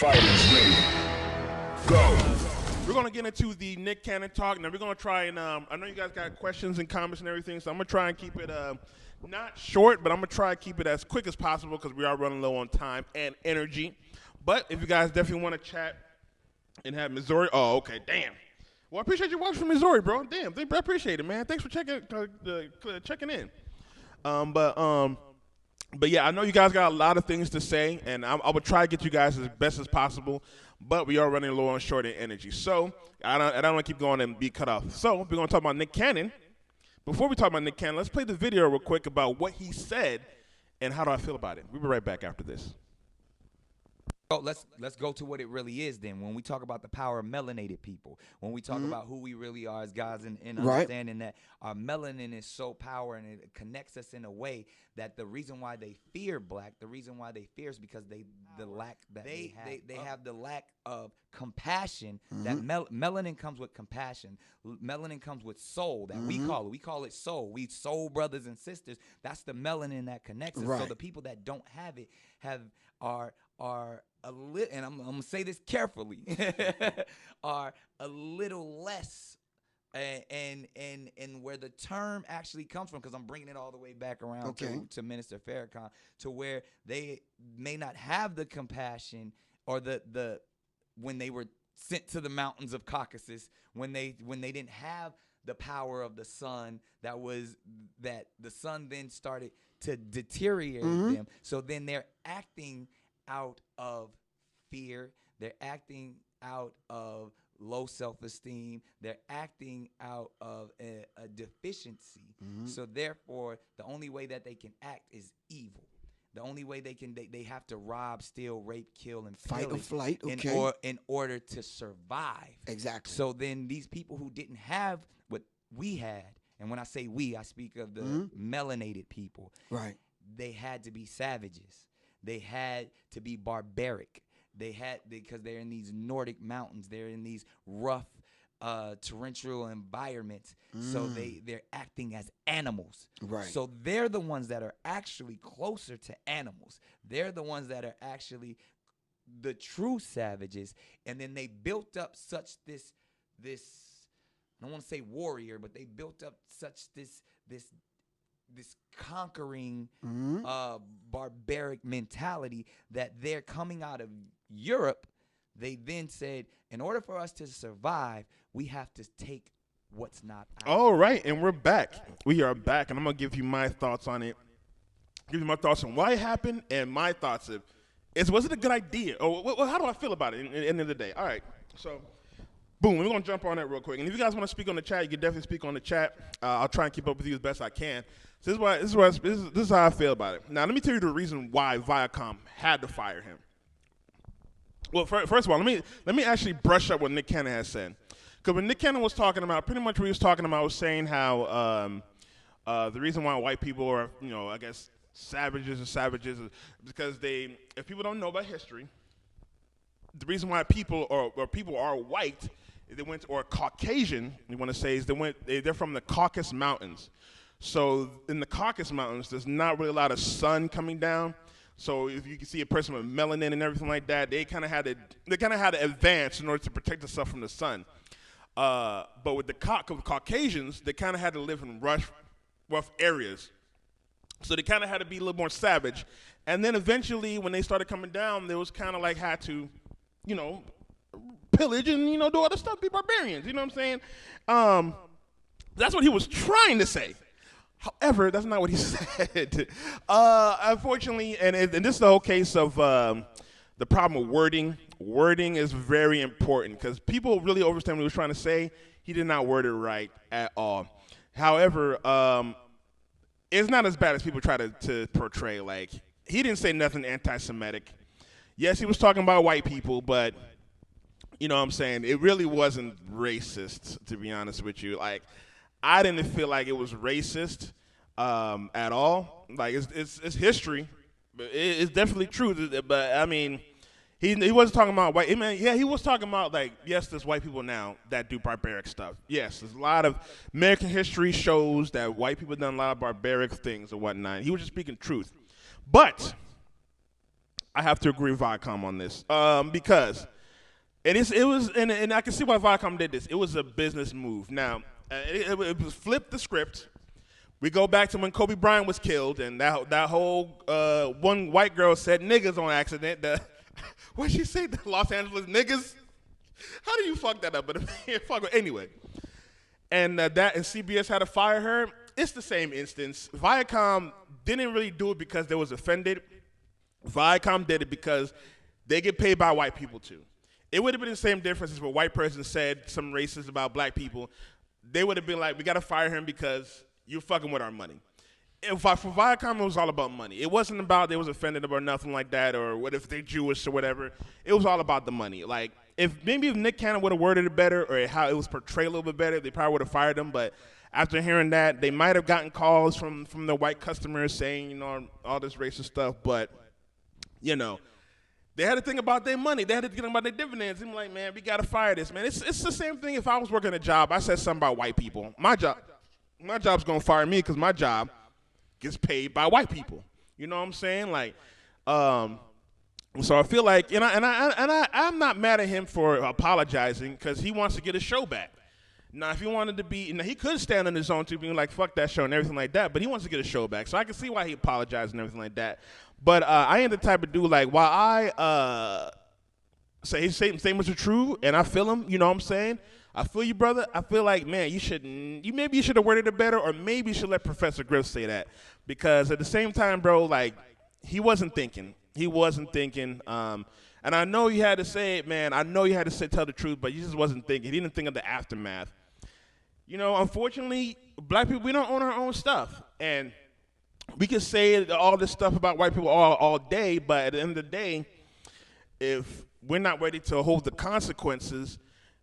Fighters ready. Go. We're going to get into the Nick Cannon talk. Now, we're going to try and, I know you guys got questions and comments and everything, so I'm going to try and keep it not short, but I'm going to try and keep it as quick as possible because we are running low on time and energy. But if you guys definitely want to chat and have Missouri, oh, okay, damn. Well, I appreciate you watching from Missouri, bro. Damn, I appreciate it, man. Thanks for checking in. But yeah, I know you guys got a lot of things to say, and I will try to get you guys as best as possible. But we are running low on short in energy, so I don't want to keep going and be cut off. So we're going to talk about Nick Cannon. Before we talk about Nick Cannon, let's play the video real quick about what he said and how do I feel about it. We'll be right back after this. Oh, let's go to what it really is then. When we talk about the power of melanated people, when we talk about who we really are as guys, and understanding that our melanin is so powerful and it connects us in a way that the reason why they fear black, the reason why they fear is because they have the lack of compassion. That melanin comes with compassion. Melanin comes with soul that we call it soul. We soul brothers and sisters. That's the melanin that connects us. Right. So the people that don't have it are a little, and I'm gonna say this carefully, are a little less, and where the term actually comes from, because I'm bringing it all the way back around to Minister Farrakhan, to where they may not have the compassion or the when they were sent to the mountains of Caucasus, when they didn't have the power of the sun, that the sun then started to deteriorate them. So then they're acting out of fear. They're acting out of low self-esteem. They're acting out of a deficiency. So therefore, the only way that they can act is evil. The only way they have to rob, steal, rape, kill, and fight or flight, in order to survive. Exactly. So then these people who didn't have what we had, and when I say we, I speak of the melanated people. Right. They had to be savages. They had to be barbaric. Because they're in these Nordic mountains. They're in these rough, torrential environments. So they're acting as animals. Right. So they're the ones that are actually closer to animals. They're the ones that are actually the true savages. And then they built up such this I don't want to say warrior, but they built up such this conquering barbaric mentality that they're coming out of Europe. They then said, in order for us to survive, we have to take what's not ours. All right, and we're back. We are back, and I'm going to give you my thoughts on it. Give you my thoughts on why it happened and my thoughts of, was it a good idea? Or how do I feel about it at the end of the day? All right, so boom, we're going to jump on that real quick. And if you guys want to speak on the chat, you can definitely speak on the chat. I'll try and keep up with you as best I can. So this is how I feel about it. Now, let me tell you the reason why Viacom had to fire him. Well, first of all, let me actually brush up what Nick Cannon has said. Because when Nick Cannon was talking about, pretty much what he was talking about was saying how the reason why white people are, I guess, savages is because if people don't know about history, the reason why people are white, or Caucasian, you want to say, is they're from the Caucasus Mountains. So in the Caucasus Mountains, there's not really a lot of sun coming down. So if you can see a person with melanin and everything like that, they kind of had to advance in order to protect themselves from the sun. But with the Caucasians, they kind of had to live in rough areas. So they kind of had to be a little more savage. And then eventually, when they started coming down, they was kind of like had to, pillage and, do other stuff, be barbarians. You know what I'm saying? That's what he was trying to say. However, that's not what he said. Unfortunately, and this is the whole case of the problem with wording. Wording is very important because people really understand what he was trying to say. He did not word it right at all. However, it's not as bad as people try to portray. Like, he didn't say nothing anti-Semitic. Yes, he was talking about white people, but you know what I'm saying? It really wasn't racist, to be honest with you. Like, I didn't feel like it was racist at all. Like, it's history. But it's definitely true. But, I mean, he wasn't talking about white. I mean, yeah, he was talking about, like, yes, there's white people now that do barbaric stuff. Yes, there's a lot of American history shows that white people done a lot of barbaric things and whatnot. He was just speaking truth. But I have to agree with Viacom on this because it was and I can see why Viacom did this. It was a business move. Now it was flip the script. We go back to when Kobe Bryant was killed, and that whole one white girl said niggas on accident. What'd she say? The Los Angeles niggas? How do you fuck that up? But anyway, and CBS had to fire her. It's the same instance. Viacom didn't really do it because they was offended. Viacom did it because they get paid by white people too. It would have been the same difference if a white person said some racist about black people. They would have been like, we got to fire him because you're fucking with our money. For Viacom, it was all about money. It wasn't about they was offended about nothing like that, or what if they're Jewish or whatever. It was all about the money. Like, if Nick Cannon would have worded it better, or how it was portrayed a little bit better, they probably would have fired him. But after hearing that, they might have gotten calls from the white customers saying, all this racist stuff. But, they had to think about their money. They had to think about their dividends. I'm like, man, we got to fire this, man. It's the same thing if I was working a job. I said something about white people. My job's going to fire me because my job gets paid by white people. You know what I'm saying? Like, so I feel like, I'm not mad at him for apologizing because he wants to get his show back. Now, if he wanted to be, he could stand on his own too, being like, fuck that show and everything like that, but he wants to get his show back. So I can see why he apologized and everything like that. But I ain't the type of dude, like, while I say his statements are true and I feel him, you know what I'm saying? I feel you, brother. I feel like, man, maybe you should have worded it better, or maybe you should let Professor Griff say that. Because at the same time, bro, like, he wasn't thinking. And I know you had to say it, man. I know you had to tell the truth, but you just wasn't thinking. He didn't think of the aftermath. Unfortunately, black people, we don't own our own stuff. And we can say all this stuff about white people all day, but at the end of the day, if we're not ready to hold the consequences,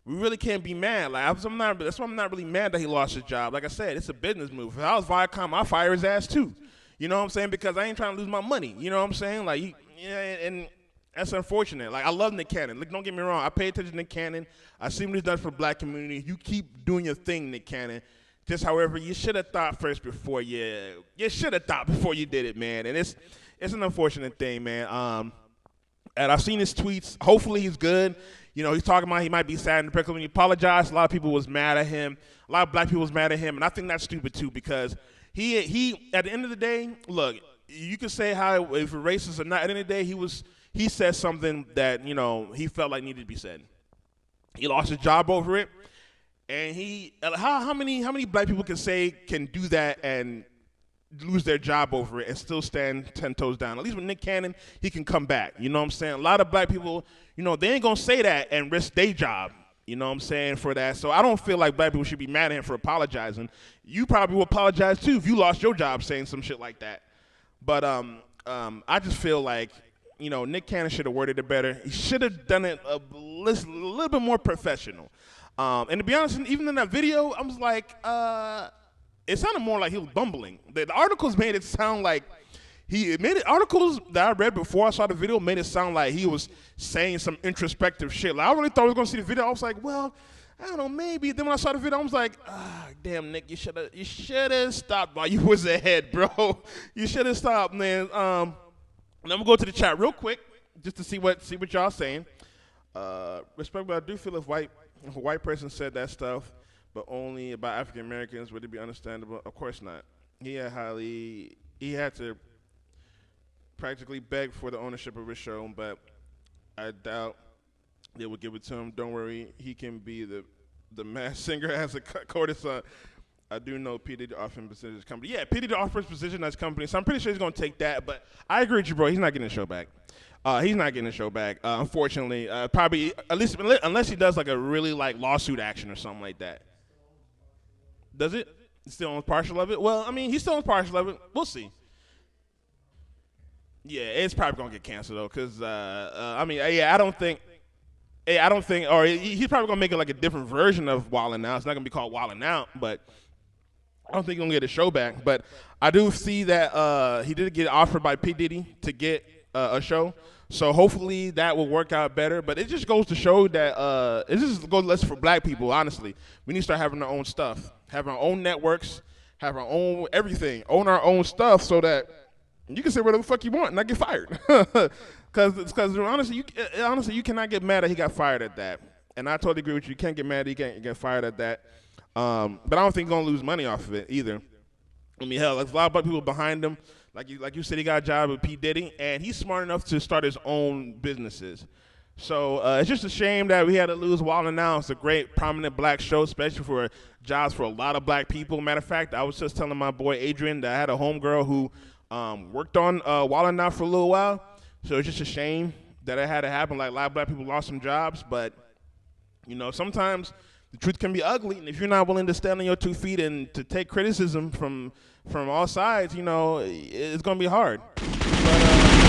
we really can't be mad. That's why I'm not really mad that he lost his job. Like I said, it's a business move. If I was Viacom, I'd fire his ass too. You know what I'm saying? Because I ain't trying to lose my money. You know what I'm saying? Like, and that's unfortunate. Like, I love Nick Cannon. Like, don't get me wrong. I pay attention to Nick Cannon. I see what he's done for the black community. You keep doing your thing, Nick Cannon. Just, however, you should have thought first before you should have thought before you did it, man. And it's an unfortunate thing, man. And I've seen his tweets. Hopefully he's good. He's talking about he might be sad and depressed. When he apologized, a lot of people was mad at him. A lot of black people was mad at him. And I think that's stupid, too, because he at the end of the day, look, you can say how if you're racist or not. At the end of the day, he said something that, he felt like needed to be said. He lost his job over it. And how many black people can do that and lose their job over it and still stand 10 toes down? At least with Nick Cannon, he can come back. You know what I'm saying? A lot of black people, they ain't going to say that and risk their job, you know what I'm saying, for that. So I don't feel like black people should be mad at him for apologizing. You probably will apologize, too, if you lost your job saying some shit like that. But I just feel like, Nick Cannon should have worded it better. He should have done it a little bit more professional. And to be honest, even in that video, I was like, it sounded more like he was bumbling. The articles made it sound like articles that I read before I saw the video made it sound like he was saying some introspective shit. Like, I really thought I was gonna see the video. I was like, well, I don't know, maybe. Then when I saw the video, I was like, damn, Nick, you should have stopped while you was ahead, bro. You should have stopped, man. And I'm gonna go to the chat real quick just to see what y'all saying. Respect, but I do feel if a white person said that stuff, but only about African Americans, would it be understandable? Of course not. He had to practically beg for the ownership of his show, but I doubt they would give it to him. Don't worry, he can be the mass singer as a courtesan. I do know P. Diddy offered him position as company. Yeah, P. Diddy offers position as company, so I'm pretty sure he's going to take that, but I agree with you, bro. He's not getting the show back. He's not getting the show back, unfortunately. Probably, at least unless he does like a really lawsuit action or something like that. Does it? He still owns partial of it? Well, I mean, he still owns partial of it. We'll see. Yeah, it's probably gonna get canceled though, cause I don't think, or he's probably gonna make it like a different version of Wildin' Out. It's not gonna be called Wildin' Out, but I don't think he's gonna get his show back. But I do see that he did get offered by P. Diddy to get a show. So hopefully that will work out better. But it just goes to show that it just goes less for black people, honestly. We need to start having our own stuff, have our own networks, have our own everything, own our own stuff so that you can say whatever the fuck you want and not get fired. Because honestly, you cannot get mad that he got fired at that. And I totally agree with you. You can't get mad that he can't get fired at that. But I don't think he's gonna lose money off of it either. I mean, hell, there's a lot of black people behind him. Like you said, he got a job with P. Diddy, and he's smart enough to start his own businesses. So it's just a shame that we had to lose Wild 'N Out. It's a great, prominent black show, especially for jobs for a lot of black people. Matter of fact, I was just telling my boy Adrian that I had a homegirl who worked on Wild 'N Out for a little while. So it's just a shame that it had to happen. Like, a lot of black people lost some jobs, but sometimes the truth can be ugly, and if you're not willing to stand on your 2 feet and to take criticism from all sides, it's gonna be hard. But